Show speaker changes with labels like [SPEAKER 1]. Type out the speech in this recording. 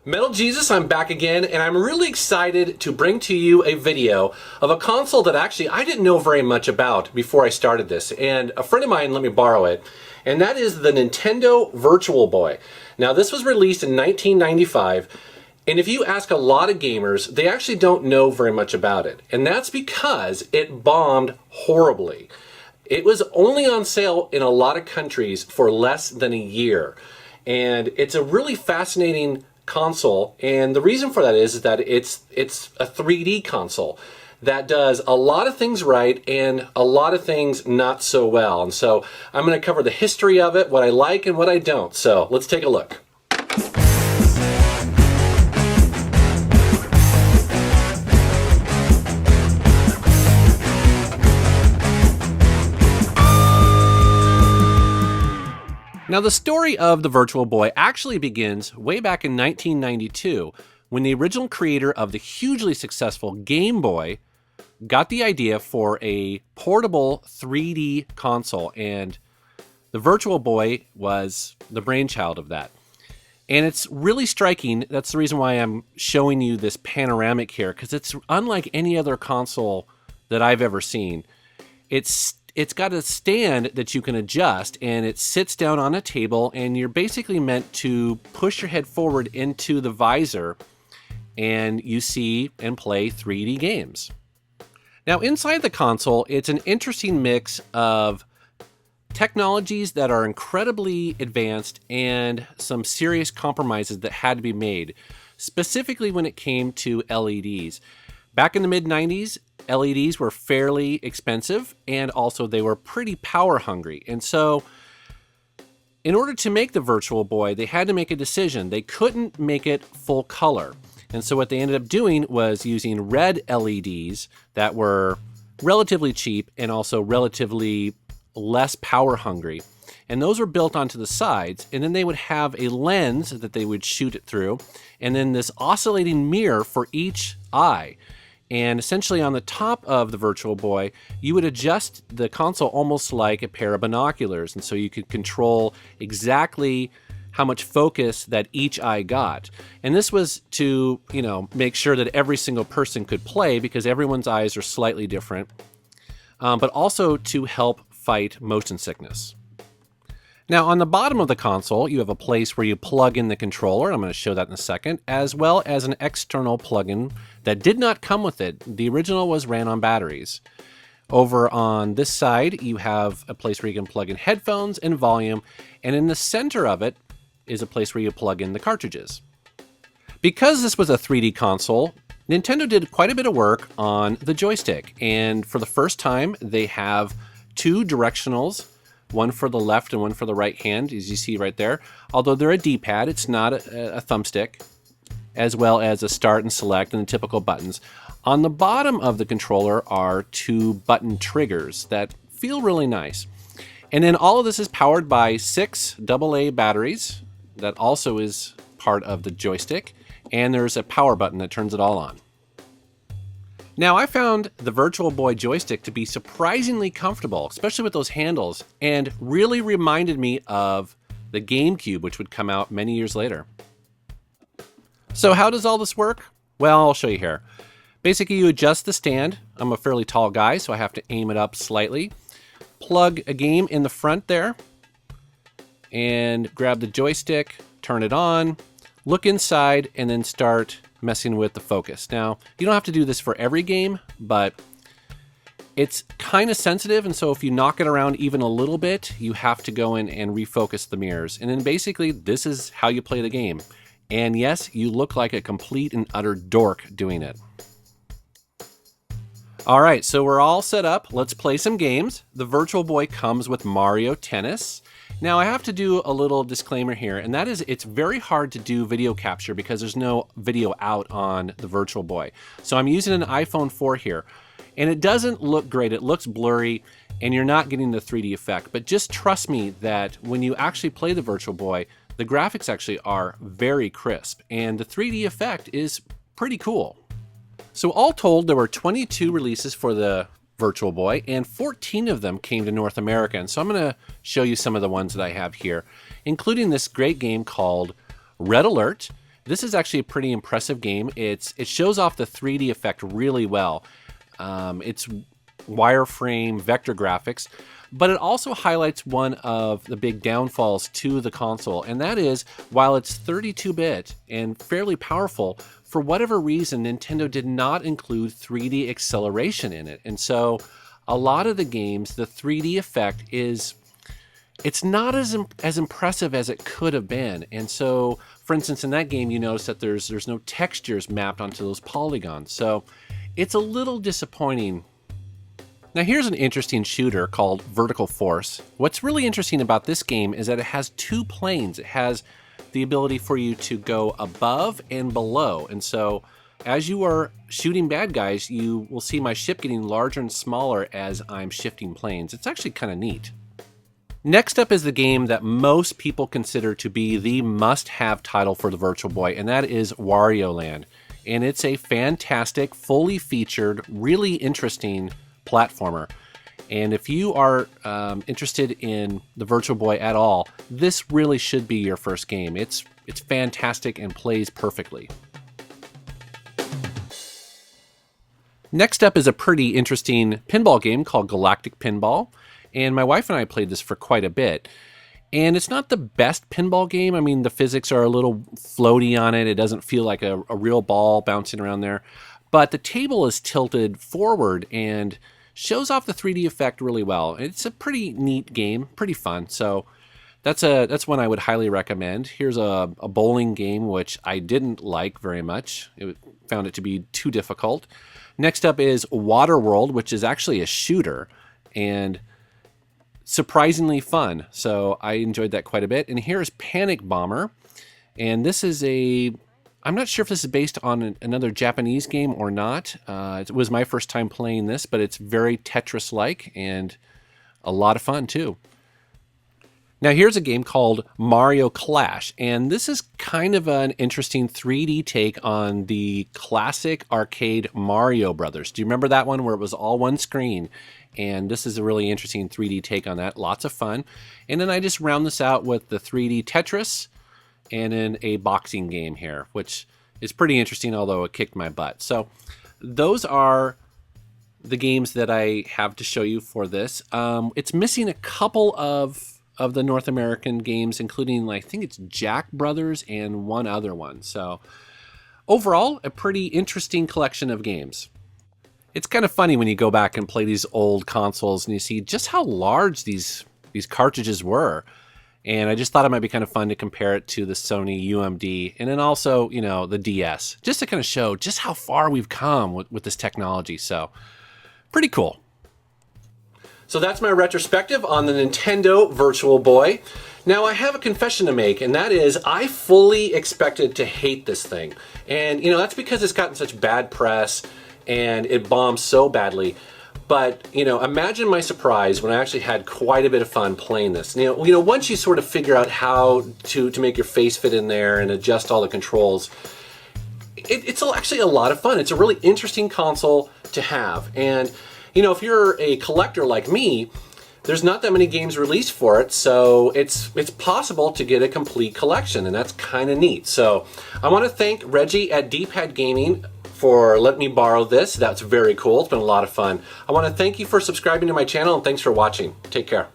[SPEAKER 1] Metal Jesus, I'm back again, and I'm really excited to bring to you a video of a console that actually I didn't know very much about before I started this, and a friend of mine let me borrow it, and that is the Nintendo Virtual Boy. Now, this was released in 1995, and if you ask a lot of gamers, they actually don't know very much about it, and that's because it bombed horribly. It was only on sale in a lot of countries for less than a year, and it's a really fascinating console, and the reason for that is that it's a 3D console that does a lot of things right and a lot of things not so well. And so I'm going to cover the history of it, what I like and what I don't. So let's take a look. Now, the story of the Virtual Boy actually begins way back in 1992 when the original creator of the hugely successful Game Boy got the idea for a portable 3D console, and the Virtual Boy was the brainchild of that. And it's really striking. That's the reason why I'm showing you this panoramic here, because it's unlike any other console that I've ever seen. It's got a stand that you can adjust, and it sits down on a table, and you're basically meant to push your head forward into the visor, and you see and play 3D games. Now, inside the console, it's an interesting mix of technologies that are incredibly advanced and some serious compromises that had to be made, specifically when it came to LEDs. Back in the mid-90s, LEDs were fairly expensive, and also they were pretty power hungry. And so in order to make the Virtual Boy, they had to make a decision. They couldn't make it full color. And so what they ended up doing was using red LEDs that were relatively cheap and also relatively less power hungry. And those were built onto the sides, and then they would have a lens that they would shoot it through, and then this oscillating mirror for each eye. And essentially on the top of the Virtual Boy, you would adjust the console almost like a pair of binoculars. And so you could control exactly how much focus that each eye got. And this was to, make sure that every single person could play, because everyone's eyes are slightly different, but also to help fight motion sickness. Now, on the bottom of the console, you have a place where you plug in the controller. I'm going to show that in a second, as well as an external plug-in that did not come with it. The original ran on batteries. Over on this side, you have a place where you can plug in headphones and volume, and in the center of it is a place where you plug in the cartridges. Because this was a 3D console, Nintendo did quite a bit of work on the joystick, and for the first time, they have two directionals, one for the left and one for the right hand, as you see right there. Although they're a D-pad, it's not a thumbstick, as well as a start and select and the typical buttons. On the bottom of the controller are two button triggers that feel really nice. And then all of this is powered by 6 AA batteries that also is part of the joystick, and there's a power button that turns it all on. Now, I found the Virtual Boy joystick to be surprisingly comfortable, especially with those handles, and really reminded me of the GameCube, which would come out many years later. So how does all this work? Well, I'll show you here. Basically, you adjust the stand. I'm a fairly tall guy, so I have to aim it up slightly. Plug a game in the front there, and grab the joystick, turn it on, look inside, and then start messing with the focus. Now, you don't have to do this for every game, but it's kind of sensitive, and so if you knock it around even a little bit, you have to go in and refocus the mirrors. And then basically, this is how you play the game. And yes, you look like a complete and utter dork doing it. All right, so we're all set up. Let's play some games. The Virtual Boy comes with Mario Tennis. Now, I have to do a little disclaimer here, and that is it's very hard to do video capture because there's no video out on the Virtual Boy. So I'm using an iPhone 4 here, and it doesn't look great. It looks blurry, and you're not getting the 3D effect. But just trust me that when you actually play the Virtual Boy, the graphics actually are very crisp, and the 3D effect is pretty cool. So all told, there were 22 releases for the Virtual Boy, and 14 of them came to North America. And so I'm going to show you some of the ones that I have here, including this great game called Red Alert. this is actually a pretty impressive game. It shows off the 3D effect really well. It's wireframe vector graphics, but it also highlights one of the big downfalls to the console, and that is, while it's 32-bit and fairly powerful, for whatever reason, Nintendo did not include 3D acceleration in it. And so a lot of the games, the 3D effect it's not as impressive as it could have been. And so, for instance, in that game, you notice that there's no textures mapped onto those polygons. So it's a little disappointing. Now here's an interesting shooter called Vertical Force. What's really interesting about this game is that it has two planes. It has the ability for you to go above and below. And so as you are shooting bad guys, you will see my ship getting larger and smaller as I'm shifting planes. It's actually kind of neat. Next up is the game that most people consider to be the must-have title for the Virtual Boy, and that is Wario Land. And it's a fantastic, fully featured, really interesting platformer. And if you are interested in the Virtual Boy at all, this really should be your first game. It's fantastic and plays perfectly. Next up is a pretty interesting pinball game called Galactic Pinball. And my wife and I played this for quite a bit. And it's not the best pinball game. I mean, the physics are a little floaty on it. It doesn't feel like a real ball bouncing around there. But the table is tilted forward and shows off the 3D effect really well. It's a pretty neat game, pretty fun. So that's one I would highly recommend. Here's a bowling game, which I didn't like very much. Found it to be too difficult. Next up is Waterworld, which is actually a shooter. And surprisingly fun, so I enjoyed that quite a bit. And here's Panic Bomber, and this is I'm not sure if this is based on another Japanese game or not. It was my first time playing this, but it's very Tetris-like and a lot of fun too. Now here's a game called Mario Clash, and this is kind of an interesting 3D take on the classic arcade Mario Brothers. Do you remember that one where it was all one screen? And this is a really interesting 3D take on that. Lots of fun. And then I just round this out with the 3D Tetris and then a boxing game here, which is pretty interesting, although it kicked my butt. So those are the games that I have to show you for this. It's missing a couple of the North American games, including, I think it's Jack Brothers and one other one. So overall, a pretty interesting collection of games. It's kind of funny when you go back and play these old consoles and you see just how large these cartridges were. And I just thought it might be kind of fun to compare it to the Sony UMD and then also, the DS, just to kind of show just how far we've come with this technology. So pretty cool. So that's my retrospective on the Nintendo Virtual Boy. Now I have a confession to make, and that is I fully expected to hate this thing. And that's because it's gotten such bad press and it bombed so badly. But, imagine my surprise when I actually had quite a bit of fun playing this. Once you sort of figure out how to make your face fit in there and adjust all the controls, it's actually a lot of fun. It's a really interesting console to have. And, if you're a collector like me, there's not that many games released for it, so it's possible to get a complete collection, and that's kind of neat. So I want to thank Reggie at D-Pad Gaming for letting me borrow this. That's very cool. It's been a lot of fun. I want to thank you for subscribing to my channel, and thanks for watching. Take care.